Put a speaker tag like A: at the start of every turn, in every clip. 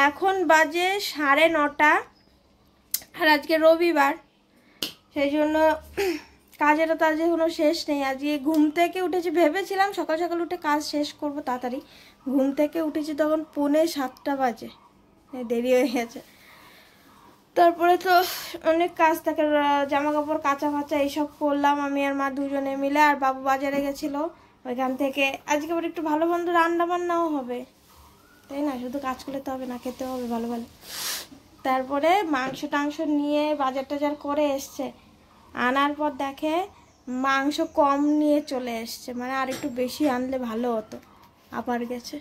A: এখন বাজে 9:30 আর আজকে রবিবার, সেই জন্য কাজেরও তো আজকে কোনো শেষ নেই। আজকে ঘুম থেকে উঠেছি, ভেবেছিলাম সকাল সকাল উঠে কাজ শেষ করব তাড়াতাড়ি, ঘুম থেকে উঠেছি তখন 6:45 বাজে, দেরি হয়ে গেছে। তারপরে তো অনেক কাজ থাকে, জামা কাপড় কাচা ফাচা এইসব করলাম আমি আর মা দুজনে মিলে। আর বাবু বাজারে গেছিলো, ওইখান থেকে আজকে আবার একটু ভালো মন্দ রান্না বান্নাও হবে, তাই না? শুধু কাজ করলে তো হবে না, খেতে হবে ভালো ভালো। তারপরে মাংস টাংস নিয়ে বাজার টাজার করে এসছে, আনার পর দেখে মাংস কম নিয়ে চলে এসছে, মানে আর একটু বেশি আনলে ভালো হতো। আবার গেছে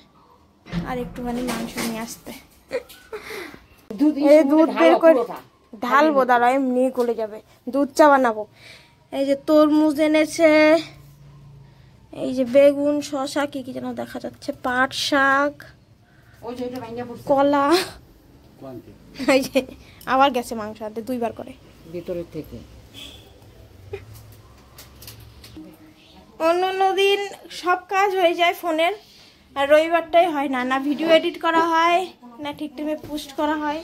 A: আর একটুখানি মাংস নিয়ে আসতে। দুধ বের করে ঢালবো, দাঁড়া এমনি গলে যাবে। দুধ চা বানাবো। এই যে তরমুজ এনেছে, এই যে বেগুন, শসা, কি কি যেন দেখা যাচ্ছে, পাট শাক, কলা। এই যে আবার গেছে মাংস আনতে 2বার করে
B: ভিতরের থেকে।
A: অন্য দিন সব কাজ হয়ে যায় ফোনের, আর রবিবারটাই হয় না, না ভিডিও এডিট করা হয় না ঠিক টাইমে পোস্ট করা হয়।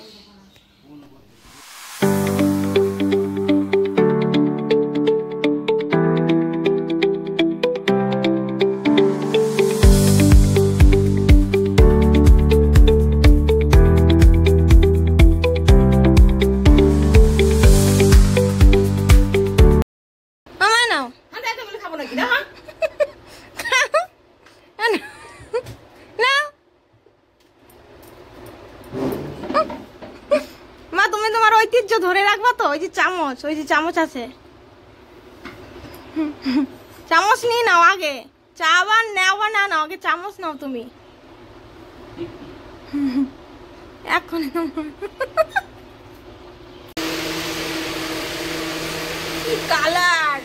A: মা তুমি তোমার ঐতিহ্য ধরে রাখবা তো? ওই যে চামচ, ওই যে চামচ আছে, চামচ নিয়ে নাও আগে। চা আবার নেওয়া না নাও, আগে চামচ নাও তুমি। এখন কি কালার,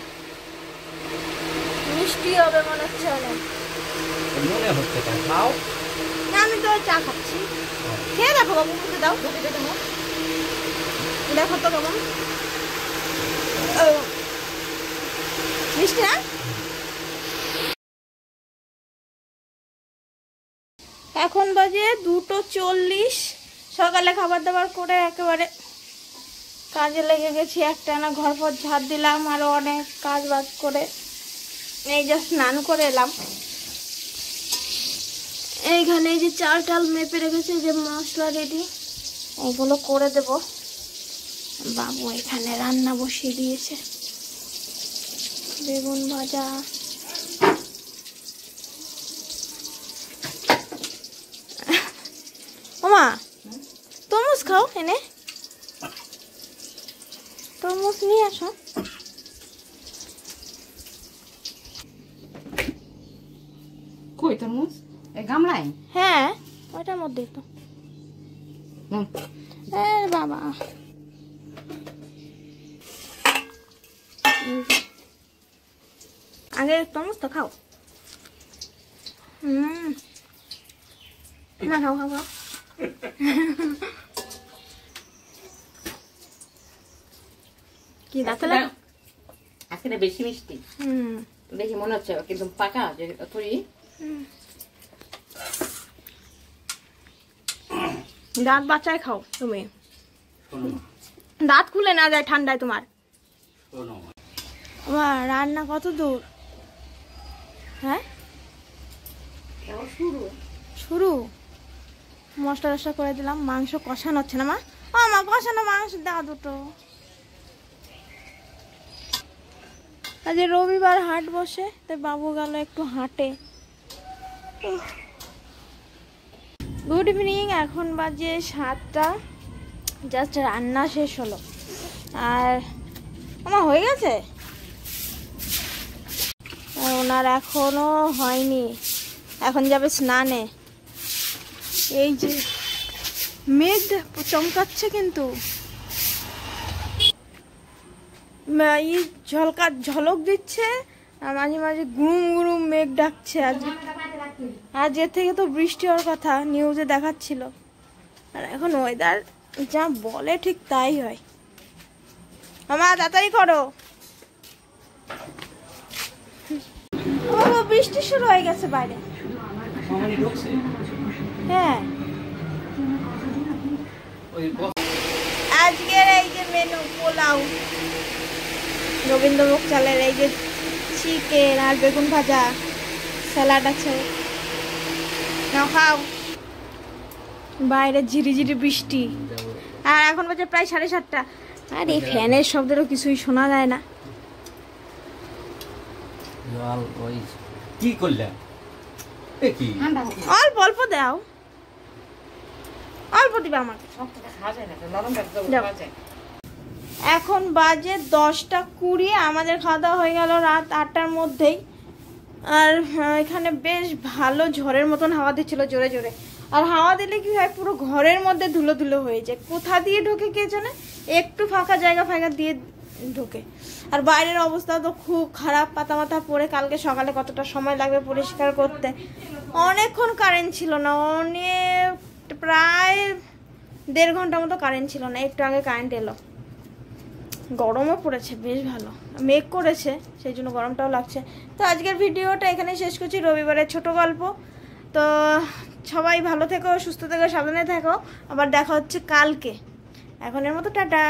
A: মিষ্টি হবে মনে হচ্ছে অনেক।
B: মনে হচ্ছে খাও
A: না, আমি তো চা খাচ্ছি। খেয়ে দেখো বাবু, মুখে দাও, দেখো তো কেমন মিষ্টি না? এখন বাজে 2:40। সকালে খাবার দাবার করে একেবারে কাজে লেগে গেছি। একটানা ঘর পর ঝাড় দিলাম, আরো অনেক কাজ বাজ করে এই যা স্নান করে এলাম। এইখানে এই যে চাল টাল মেপে রেখেছে, যে মশলা রেডি, এইগুলো করে দেব। বাবু এখানে রান্না বসিয়ে দিয়েছে, বেগুন ভাজা। ওমা তরমুজ খাও, এনে তরমুজ নিয়ে আসো।
B: কই তরমুজ? এই গামলায়?
A: হ্যাঁ ওইটার মধ্যেই তো। বাবা আগে তরমুজ তো খাও। না খাও খাও খাও। কি দাঁতে লাগে?
B: আজকে বেশি মিষ্টি দেখি মনে হচ্ছে, কিন্তু পাকা যে তুই
A: দাঁত বাঁচায় খাও তুমি, দাঁত খুলে না যায় ঠান্ডায় তোমার। রান্না কত দূর? হ্যাঁ শুরু। মশলা টসলা করে দিলাম, মাংস কষানো হচ্ছে না মা? ও মা কষানো মাংস দাও দুটো। আজ রবিবার হাট বসে, তাই বাবু গেল একটু হাটে। গুড ইভিনিং, এখন বাজে 7টা, জাস্ট রান্না শেষ হলো। আর আমার হয়ে গেছে, আর ওনার এখনো হয়নি, এখন যাবে স্নানে। এই যে মেঘ চমকাচ্ছে, কিন্তু ঝলক দিচ্ছে, আর মাঝে মাঝে গুরুম গুরুম মেঘ ডাকছে। আজ এর থেকে তো বৃষ্টি হওয়ার কথা, নিউজে দেখাচ্ছিল। আর এখন ওয়েদার যা বলে ঠিক তাই হয়। আমার তাড়াতাড়ি করো, বৃষ্টি শুরু হয়ে গেছে বাইরে। হ্যাঁ মেনু পোলাও, রবীন্দ্রভোগ চালের, এই যে চিকেন আর বেগুন ভাজা, স্যালাড আছে। নাও খাও। বাইরে ঝিরিঝিরি বৃষ্টি, আর এখন বাজে প্রায় 7:30। আর এই ফ্যানের শব্দেরও কিছুই শোনা যায় না।
C: কি করলে?
A: অল্প অল্প দাও, অল্প দিবা আমাকে। এখন বাজে 10:20। আমাদের খাওয়া দাওয়া হয়ে গেল রাত 8টার মধ্যেই। আর এখানে বেশ ভালো ঝড়ের মতন হাওয়া দিচ্ছিল জোরে জোরে। আর হাওয়া দিলে কি হয়, পুরো ঘরের মধ্যে ধুলো ধুলো হয়ে যায়। কোথা দিয়ে ঢোকে কে জানে, একটু ফাঁকা জায়গা ফাঁকা দিয়ে ঢোকে। আর বাইরের অবস্থা তো খুব খারাপ, পাতা মাথা পড়ে। কালকে সকালে কতটা সময় লাগবে পরিষ্কার করতে। অনেকক্ষণ কারেন্ট ছিল না, অনেক প্রায় 1.5 ঘন্টা মতো কারেন্ট ছিল না। একটু আগে কারেন্ট এলো। গরমও পড়েছে বেশ ভালো, মেঘ করেছে, সেই জন্য গরমটাও লাগছে। তো আজকের ভিডিওটা এখানে শেষ করছি, রবিবারের ছোট গল্প। তো সবাই ভালো থেকো, সুস্থ থেকো, সাবধানে থেকো। আবার দেখা হচ্ছে কালকে। এখনের মতো টাটা।